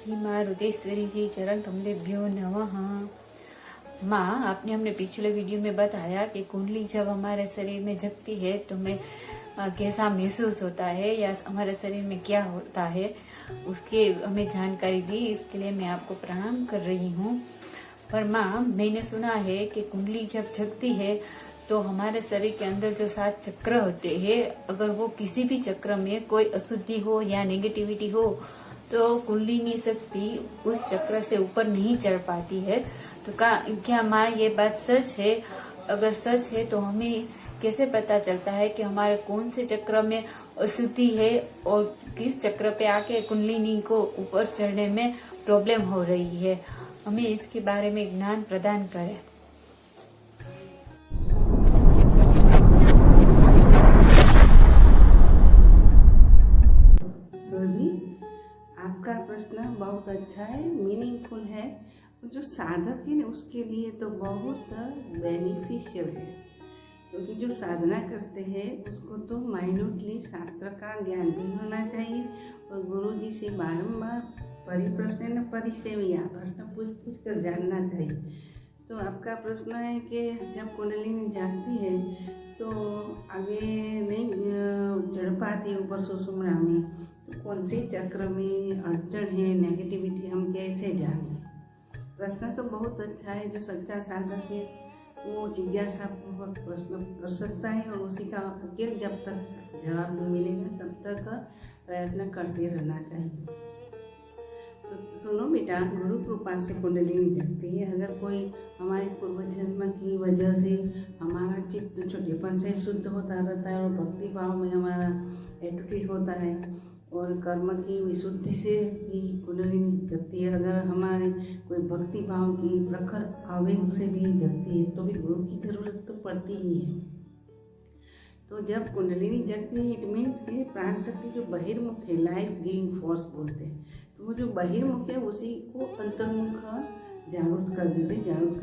श्री माँ रुद्रेश्वरी जी चरण कमलेभ्यो नमः। माँ, आपने हमने पिछले वीडियो में बताया कि कुंडली जब हमारे शरीर में जगती है तो हमें कैसा महसूस होता है या हमारे शरीर में क्या होता है, उसके हमें जानकारी दी। इसके लिए मैं आपको प्रणाम कर रही हूँ। पर माँ, मैंने सुना है कि कुंडली जब जगती है तो हमारे शरीर के अंदर जो 7 चक्र होते हैं, अगर वो किसी भी चक्र में कोई अशुद्धि हो या नेगेटिविटी हो तो कुंडलिनी शक्ति उस चक्र से ऊपर नहीं चढ़ पाती है। तो क्या माँ ये बात सच है? अगर सच है तो हमें कैसे पता चलता है कि हमारे कौन से चक्र में अशुद्धि है और किस चक्र पे आके कुंडलिनी को ऊपर चढ़ने में प्रॉब्लम हो रही है? हमें इसके बारे में ज्ञान प्रदान करें। आपका प्रश्न बहुत अच्छा है, मीनिंगफुल है। जो साधक है ना उसके लिए तो बहुत बेनिफिशियल है, क्योंकि जो साधना करते हैं उसको तो माइन्यूटली शास्त्र का ज्ञान भी होना चाहिए और गुरु जी से बारंबार परिप्रश्न परिसेविया प्रश्न पूछ कर जानना चाहिए। तो आपका प्रश्न है कि जब कुंडलिनी जागती है तो आगे नहीं चढ़ पाती ऊपर सुषुम्ना में, तो कौन से चक्र में अड़चन है, नेगेटिविटी, हम कैसे जानें? प्रश्न तो बहुत अच्छा है। जो सच्चा साधक है वो जिज्ञासा पूर्वक प्रश्न कर सकता है और उसी का उकेल जब तक जवाब नहीं मिलेगा तब तक प्रयत्न करते रहना चाहिए। तो सुनो बेटा, गुरु कृपा से कुंडलिनी जगती है। अगर कोई हमारे पूर्व जन्म की वजह से हमारा चित्त छोटेपन से शुद्ध होता रहता है और भक्ति भाव में हमारा एटीट्यूड होता है और कर्म की विशुद्धि से भी कुंडलिनी जगती है। अगर हमारे कोई भक्ति भाव की प्रखर आवेग से भी जगती है तो भी गुरु की जरूरत तो पड़ती ही है। तो जब कुंडलिनी जगती है, इट मीन्स कि प्राण शक्ति जो बहिर्मुख है, लाइफ गिविंग फोर्स बोलते हैं, तो वो जो बहिर्मुख है उसी को अंतर्मुख जागृत कर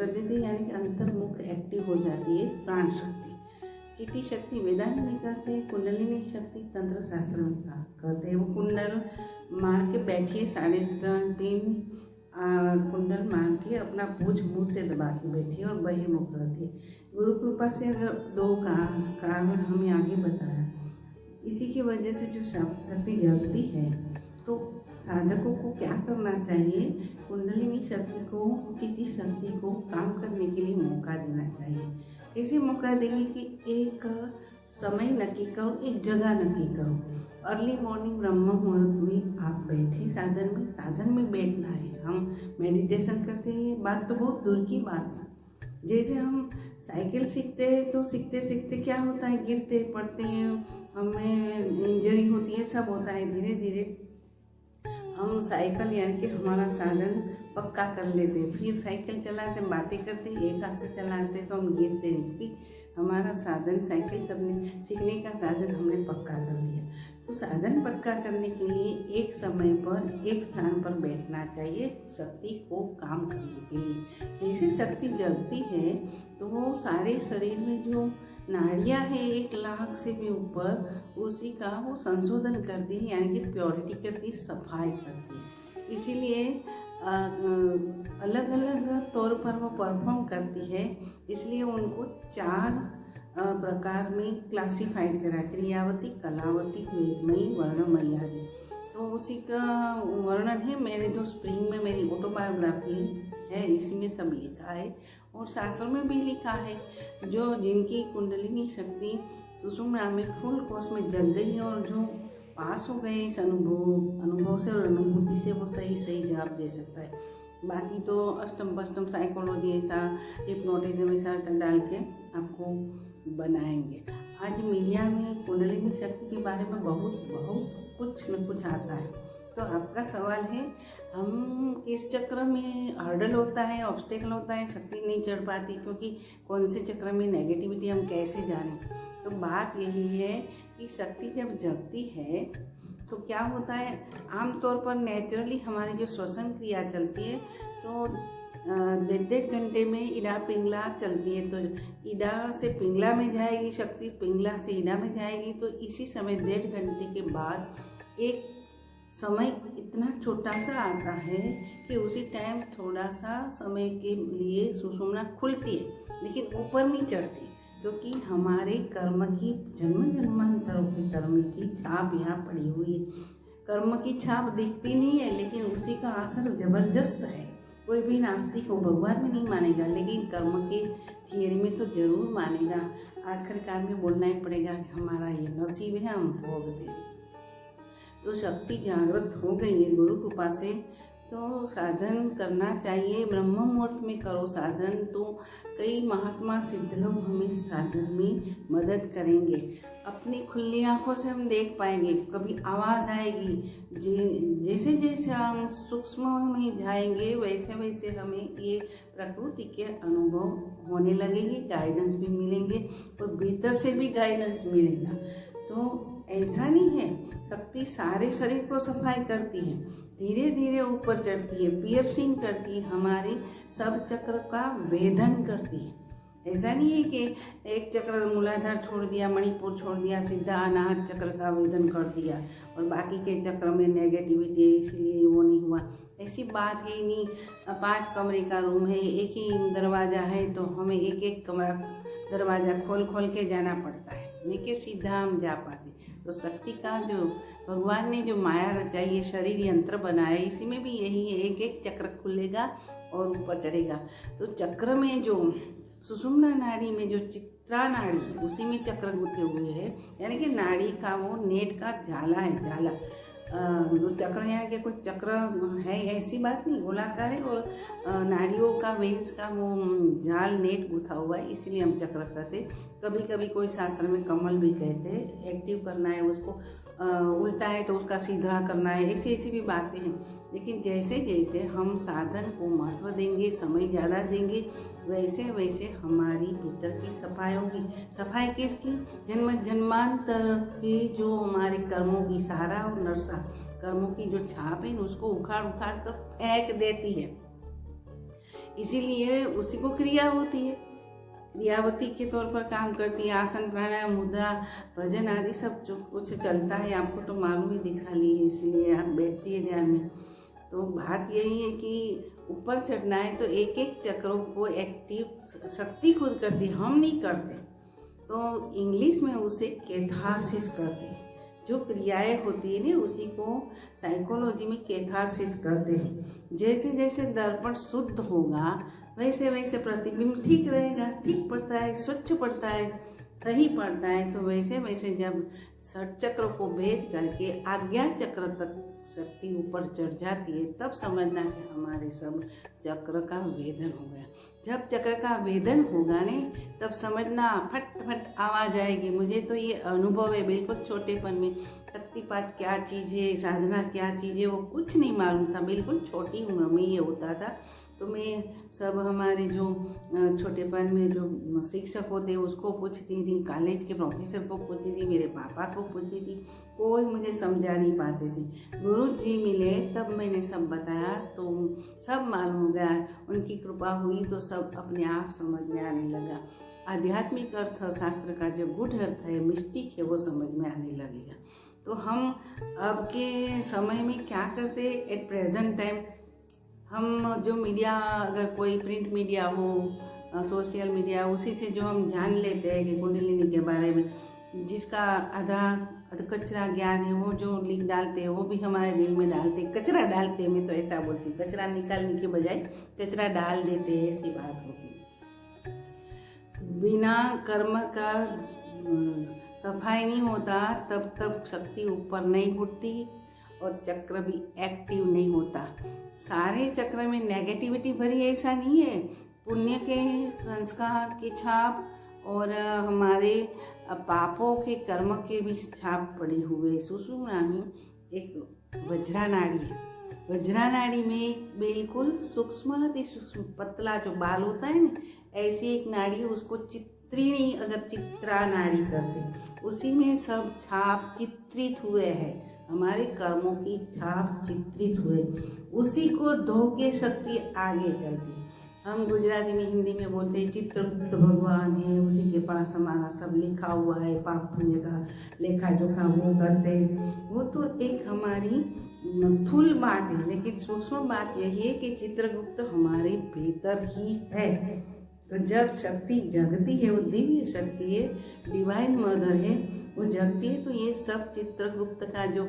देते यानी कि अंतर्मुख एक्टिव हो जाती है प्राण शक्ति। चिति शक्ति वेदांत में कहते हैं, कुंडलिनी शक्ति तंत्र शास्त्र में कहते हैं। वो कुंडल मार के बैठिए, 3.5 कुंडल मार के अपना पूछ मुँह से दबा के बैठिए और बहिर्मुख रहती है। गुरु कृपा से अगर 2 कारण हमें आगे बताया, इसी की वजह से जो शक्ति जगती है तो साधकों को क्या करना चाहिए? कुंडलिनी शक्ति को, चिति शक्ति को काम करने के लिए मौका देना चाहिए। कैसे मौका देंगे कि एक समय नक्की करो, एक जगह नक्की करो। अर्ली मॉर्निंग ब्रह्म मुहूर्त में आप बैठे, साधन में बैठना है। हम मेडिटेशन करते हैं, बात तो बहुत दूर की बात है। जैसे हम साइकिल सीखते हैं तो सीखते सीखते क्या होता है, गिरते पड़ते हैं, हमें इंजरी होती है, सब होता है। धीरे धीरे हम साइकिल यानी कि हमारा साधन पक्का कर लेते हैं, फिर साइकिल चलाते, बातें करते, एक हाथ से चलाते तो हम गिरते नहीं, कि हमारा साधन साइकिल सीखने का साधन हमने पक्का कर लिया। तो साधन पक्का करने के लिए एक समय पर एक स्थान पर बैठना चाहिए शक्ति को काम करने के लिए। जैसे शक्ति जगती है तो वो सारे शरीर में जो नाड़ियाँ है 1 लाख से भी ऊपर, उसी का वो संशोधन करती है यानी कि प्योरिटी करती है, सफाई करती है। इसीलिए अलग अलग तौर पर वो परफॉर्म करती है। इसलिए उनको 4 प्रकार में क्लासिफाइड करा, क्रियावती, कलावती, वेदमयी, वर्णमयी आदि। तो उसी का वर्णन है मेरे जो स्प्रिंग में मेरी ऑटोबायोग्राफी है, इसमें सब लिखा है और शास्त्रों में भी लिखा है। जो जिनकी कुंडलिनी शक्ति सुषुम्ना में फुल कोर्स में जग गई है और जो पास हो गए इस अनुभव से और अनुभूति से, वो सही जवाब दे सकता है। बाकी तो अष्टम पष्टम साइकोलॉजी ऐसा, हिप्नोटिज्म ऐसा डाल के आपको बनाएंगे। आज मीडिया में कुंडलिनी शक्ति के बारे में बहुत कुछ न कुछ आता है। तो आपका सवाल है, हम किस चक्र में हर्डल होता है, ऑब्स्टेकल होता है, शक्ति नहीं चढ़ पाती, क्योंकि कौन से चक्र में नेगेटिविटी हम कैसे जानें? तो बात यही है कि शक्ति जब जगती है तो क्या होता है, आमतौर पर नेचुरली हमारी जो श्वसन क्रिया चलती है तो 1.5 घंटे में इडा पिंगला चलती है। तो इडा से पिंगला में जाएगी शक्ति, पिंगला से इडा में जाएगी। तो इसी समय 1.5 घंटे के बाद एक समय इतना छोटा सा आता है कि उसी टाइम थोड़ा सा समय के लिए सुषुम्ना खुलती है, लेकिन ऊपर नहीं चढ़ती, क्योंकि हमारे कर्म की जन्म जन्मांतरों के कर्म की छाप यहाँ पड़ी हुई है। कर्म की छाप दिखती नहीं है, लेकिन उसी का असर जबरदस्त है। कोई भी नास्तिक को भगवान में नहीं मानेगा, लेकिन कर्म के थियरी में तो जरूर मानेगा। आखिरकार में बोलना ही पड़ेगा कि हमारा ये नसीब है, हम भोग दें। तो शक्ति जागृत हो गई है गुरु कृपा से, तो साधन करना चाहिए। ब्रह्म मुहूर्त में करो साधन, तो कई महात्मा सिद्ध लोग हमें साधन में मदद करेंगे। अपनी खुली आंखों से हम देख पाएंगे, कभी आवाज़ आएगी। जैसे जैसे हम सूक्ष्म में जाएंगे, वैसे वैसे हमें ये प्रकृति के अनुभव होने लगेंगे, गाइडेंस भी मिलेंगे और भीतर से भी गाइडेंस मिलेगा। तो ऐसा नहीं है, शक्ति सारे शरीर को सफाई करती है, धीरे धीरे ऊपर चढ़ती है, पियर्सिंग करती है, हमारे सब चक्र का वेधन करती है। ऐसा नहीं है कि एक चक्र मूलाधार छोड़ दिया, मणिपुर छोड़ दिया, सीधा अनाहत चक्र का वेधन कर दिया और बाकी के चक्र में नेगेटिविटी है इसलिए वो नहीं हुआ। ऐसी बात है नहीं। 5 कमरे का रूम है, एक ही दरवाज़ा है, तो हमें एक एक कमरा दरवाज़ा खोल खोल के जाना पड़ता है, नहीं कि सीधा हम जा पाते। तो शक्ति का जो भगवान ने जो माया रचाई, ये शरीर यंत्र बनाया, इसी में भी यही है, एक एक चक्र खुलेगा और ऊपर चढ़ेगा। तो चक्र में जो सुषुम्ना नाड़ी में जो चित्रा नाड़ी है, उसी में चक्र गुथे हुए हैं, यानी कि नाड़ी का वो नेट का जाला है, जाला। जो चक्र यहाँ के कुछ चक्र है ऐसी बात नहीं, गोलाकार है और नाड़ियों का वेन्स का वो जाल नेट गुथा हुआ है, इसलिए हम चक्र कहते। कभी कभी कोई शास्त्र में कमल भी कहते हैं। एक्टिव करना है उसको, उल्टा है तो उसका सीधा करना है, ऐसी ऐसी भी बातें हैं। लेकिन जैसे जैसे हम साधन को महत्व देंगे, समय ज़्यादा देंगे, वैसे वैसे हमारी भीतर की सफाई होगी। सफाई किसकी? जन्म जन्मांतर के जो हमारे कर्मों की सारा और नरसा कर्मों की जो छाप है, उसको उखाड़ उखाड़ कर फेंक देती है। इसीलिए उसी को क्रिया होती है, क्रियावती के तौर पर काम करती है। आसन, प्राणायाम, मुद्रा, भजन आदि सब जो कुछ चलता है, आपको तो मालूम ही दीक्षा ली है, इसलिए आप बैठती है ध्यान में। तो बात यही है कि ऊपर चढ़ना है तो एक एक चक्रों को एक्टिव शक्ति खुद करती है, हम नहीं करते। तो इंग्लिश में उसे कैथारसिस कहते हैं। जो क्रियाएं होती है ना, उसी को साइकोलॉजी में कैथारसिस कहते हैं। जैसे जैसे दर्पण शुद्ध होगा, वैसे वैसे प्रतिबिंब ठीक रहेगा, ठीक पड़ता है, स्वच्छ पड़ता है, सही पड़ता है। तो वैसे वैसे जब षट चक्र को भेद करके आज्ञा चक्र तक शक्ति ऊपर चढ़ जाती है, तब समझना कि हमारे सब चक्र का वेदन हो गया। जब चक्र का वेदन होगा ने, तब समझना फट फट आवाज आएगी। मुझे तो ये अनुभव है, बिल्कुल छोटेपन में शक्तिपात क्या चीज़ है, साधना क्या चीज़ है, वो कुछ नहीं मालूम था। बिल्कुल छोटी उम्र में ये होता था। तो मैं सब हमारे जो छोटेपन में जो शिक्षक होते उसको पूछती थी, कॉलेज के प्रोफेसर को पूछती थी, मेरे पापा को पूछती थी, कोई मुझे समझा नहीं पाते थे। गुरु जी मिले तब मैंने सब बताया, तो सब मालूम हो गया। उनकी कृपा हुई तो सब अपने आप समझ में आने लगा। आध्यात्मिक अर्थ शास्त्र का जो गुढ़ अर्थ है, मिस्टिक है, वो समझ में आने लगेगा। तो हम अब के समय में क्या करते, एट प्रेजेंट टाइम हम जो मीडिया, अगर कोई प्रिंट मीडिया हो, सोशल मीडिया, उसी से जो हम जान लेते हैं कि कुंडलिनी के बारे में, जिसका आधा कचरा ज्ञान है, वो जो लिख डालते हैं, वो भी हमारे दिल में डालते, कचरा डालते हैं। मैं तो ऐसा बोलती हूँ, कचरा निकालने के बजाय कचरा डाल देते हैं, ऐसी बात होती है। बिना कर्म का सफाई नहीं होता, तब तक शक्ति ऊपर नहीं उठती और चक्र भी एक्टिव नहीं होता। सारे चक्र में नेगेटिविटी भरी ऐसा नहीं है। पुण्य के संस्कार की छाप और हमारे पापों के कर्म के भी छाप पड़े हुए। सुषुम्ना में एक वज्रा नाड़ी है। वज्रा नाड़ी में बिल्कुल सूक्ष्म अति सूक्ष्म पतला जो बाल होता है ना, ऐसी एक नाड़ी, उसको चित्रिणी, अगर चित्रा नाड़ी करते, उसी में सब छाप चित्रित हुए हैं। हमारे कर्मों की छाप चित्रित हुए, उसी को धो के शक्ति आगे चलती। हम गुजराती में, हिंदी में बोलते हैं चित्रगुप्त भगवान है, उसी के पास हमारा सब लिखा हुआ है, पाप पुण्य का लेखा जोखा वो करते हैं। वो तो एक हमारी स्थूल बात है, लेकिन सूक्ष्म बात यही है कि चित्रगुप्त हमारे भीतर ही है। तो जब शक्ति जगती है, वो दिव्य शक्ति है, डिवाइन मदर है, वो जगती है, तो ये सब चित्रगुप्त का जो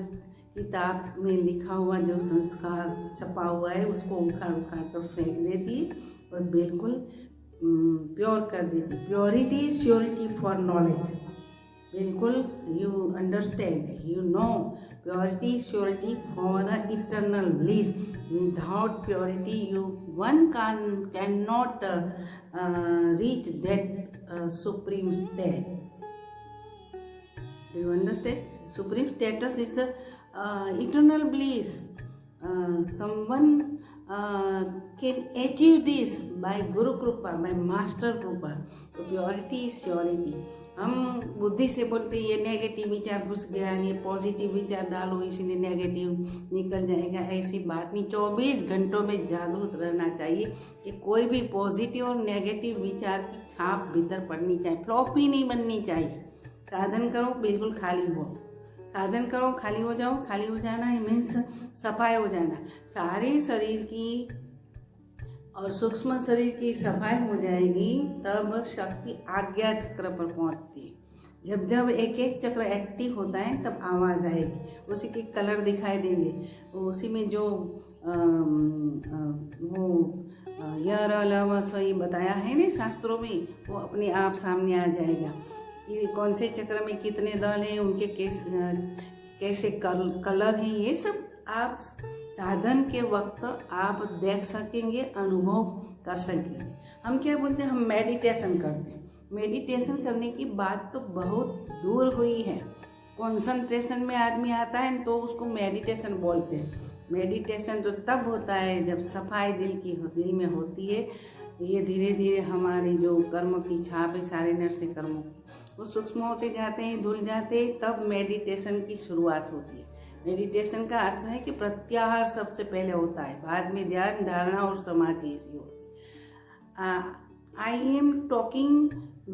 किताब में लिखा हुआ जो संस्कार छपा हुआ है उसको उखाड़ उखाड़ कर फेंक देती है और बिल्कुल प्योर कर देती है। प्योरिटी श्योरिटी फॉर नॉलेज, बिल्कुल you understand, you know, purity surety for eternal bliss. Without purity you one can not reach that supreme state. Do you understand? Supreme status is the eternal bliss. Someone can achieve this by Guru Krupa, by Master Krupa. So purity is purity. हम बुद्धि से बोलते ये negative विचार घुस गया, ये positive विचार डालो इसलिए नेगेटिव निकल जाएगा, ऐसी बात नहीं। 24 घंटों में जागरूक रहना चाहिए कि कोई भी पॉजिटिव और नेगेटिव विचार की छाप भीतर पड़नी चाहिए, फ्लॉपी नहीं बननी चाहिए। साधन करो बिल्कुल खाली हो, साधन करो खाली हो जाओ। खाली हो जाना है मीन्स सफाई हो जाना, सारे शरीर की और सूक्ष्म शरीर की सफाई हो जाएगी, तब शक्ति आज्ञा चक्र पर पहुंचती है। जब जब एक एक चक्र एक्टिव होता है तब आवाज़ आएगी, उसी के कलर दिखाई देंगे, उसी में जो वो यर लव सही बताया है ना शास्त्रों में, वो अपने आप सामने आ जाएगा कि कौन से चक्र में कितने दल हैं, उनके कैसे कलर हैं, ये सब आप साधन के वक्त आप देख सकेंगे, अनुभव कर सकेंगे। हम क्या बोलते हैं, हम मेडिटेशन करते हैं। मेडिटेशन करने की बात तो बहुत दूर हुई है, कंसंट्रेशन में आदमी आता है तो उसको मेडिटेशन बोलते हैं। मेडिटेशन तो तब होता है जब सफाई दिल में होती है। ये धीरे धीरे हमारी जो कर्म की छाप है, सारे नरसिंह कर्मों की, वो सूक्ष्म होते जाते हैं, धुल जाते हैं, तब मेडिटेशन की शुरुआत होती है। मेडिटेशन का अर्थ है कि प्रत्याहार सबसे पहले होता है, बाद में ध्यान, धारणा और समाधि ऐसी होती है। I am talking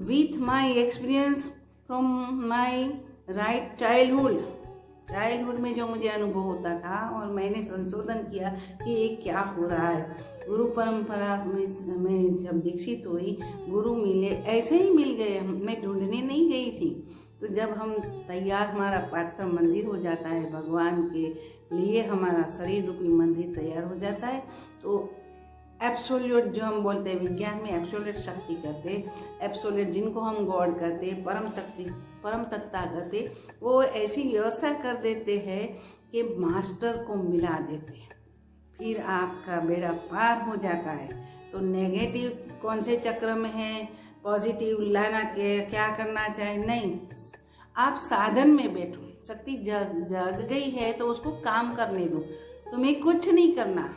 with my experience from my right childhood में जो मुझे अनुभव होता था, और मैंने संशोधन किया कि ये क्या हो रहा है। गुरु परंपरा में जब दीक्षित हुई, गुरु मिले, ऐसे ही मिल गए, मैं ढूंढने नहीं गई थी। तो जब हम तैयार, हमारा पार्थिव मंदिर हो जाता है, भगवान के लिए हमारा शरीर रूपी मंदिर तैयार हो जाता है, तो एब्सोल्यूट जो हम बोलते हैं, विज्ञान में एब्सोल्यूट शक्ति कहते हैं, एब्सोल्यूट जिनको हम गॉड कहते हैं, परम शक्ति, परम सत्ता कहते, वो ऐसी व्यवस्था कर देते हैं कि मास्टर को मिला देते हैं, फिर आपका बेड़ा पार हो जाता है। तो नेगेटिव कौन से चक्र में है, पॉजिटिव लाना के क्या करना चाहिए, नहीं, आप साधन में बैठो। शक्ति जग गई है तो उसको काम करने दो, तुम्हें कुछ नहीं करना।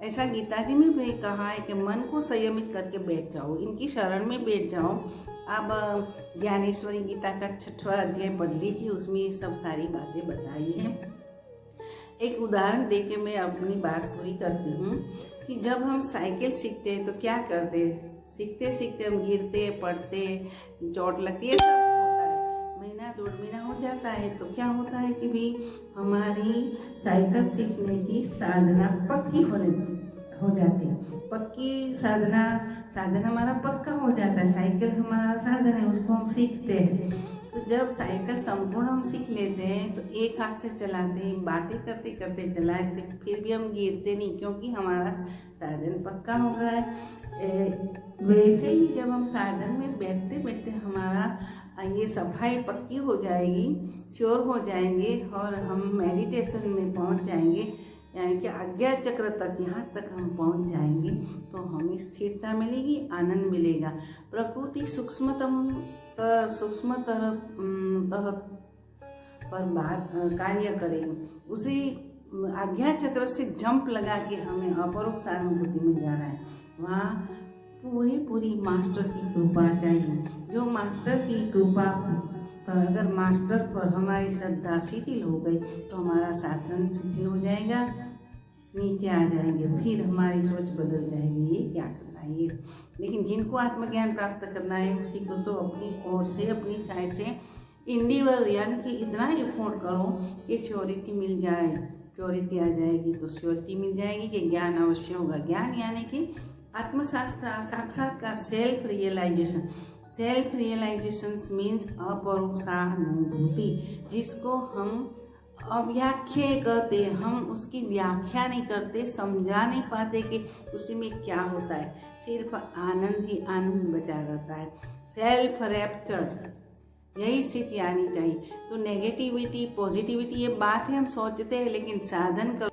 ऐसा गीता जी में भी कहा है कि मन को संयमित करके बैठ जाओ, इनकी शरण में बैठ जाओ। अब ज्ञानेश्वरी गीता का 6वां अध्याय पढ़ लीजिए, उसमें ये सब सारी बातें बताई हैं। एक उदाहरण देके मैं अपनी बात पूरी करती हूँ कि जब हम साइकिल सीखते हैं तो क्या करते हैं, सीखते सीखते हम गिरते, पड़ते, चोट लगती है, सब होता है, महीना 2 महीना हो जाता है। तो क्या होता है कि भी हमारी साइकिल सीखने की साधना पक्की हो जाती है। पक्की साधन हमारा पक्का हो जाता है, साइकिल हमारा साधन है, उसको हम सीखते हैं। तो जब साइकिल संपूर्ण हम सीख लेते हैं तो एक हाथ से चलाते हैं, बातें करते करते चलाते, फिर भी हम गिरते नहीं, क्योंकि हमारा साधन पक्का हो गया है। वैसे ही जब हम साधन में बैठते बैठते हमारा ये सफाई पक्की हो जाएगी, श्योर हो जाएंगे, और हम मेडिटेशन में पहुंच जाएंगे, यानी कि आज्ञा चक्र तक, यहाँ तक हम पहुंच जाएंगे, तो हमें स्थिरता मिलेगी, आनंद मिलेगा। प्रकृति सूक्ष्मतम पर बात कार्य करेगी, उसी आज्ञा चक्र से जंप लगा के हमें अपरोक्ष अनुभूति में जाना है। वहाँ पूरी मास्टर की कृपा चाहिए। जो मास्टर की कृपा पर, अगर मास्टर पर हमारी श्रद्धा शिथिल हो गई तो हमारा साधन शिथिल हो जाएगा, नीचे आ जाएंगे, फिर हमारी सोच बदल जाएगी, ये क्या करना है ये। लेकिन जिनको आत्मज्ञान प्राप्त करना है उसी को तो अपनी ओर से, अपनी साइड से इंडिविजुअल, यानी कि इतना एफोर्ड करो कि श्योरिटी मिल जाए, प्योरिटी आ जाएगी तो श्योरिटी मिल जाएगी कि ज्ञान अवश्य होगा। ज्ञान यानी कि आत्मशास्त्र साक्षात्कार, self realization. Self realization means अपरोक्षानुभूति, जिसको हम अव्याख्या कहते हैं। हम उसकी व्याख्या नहीं करते, समझा नहीं पाते कि उसी में क्या होता है, सिर्फ आनंद ही आनंद बचा रहता है। सेल्फ रैप्चर, यही स्थिति आनी चाहिए। तो नेगेटिविटी पॉजिटिविटी ये बात है हम सोचते हैं, लेकिन साधन कर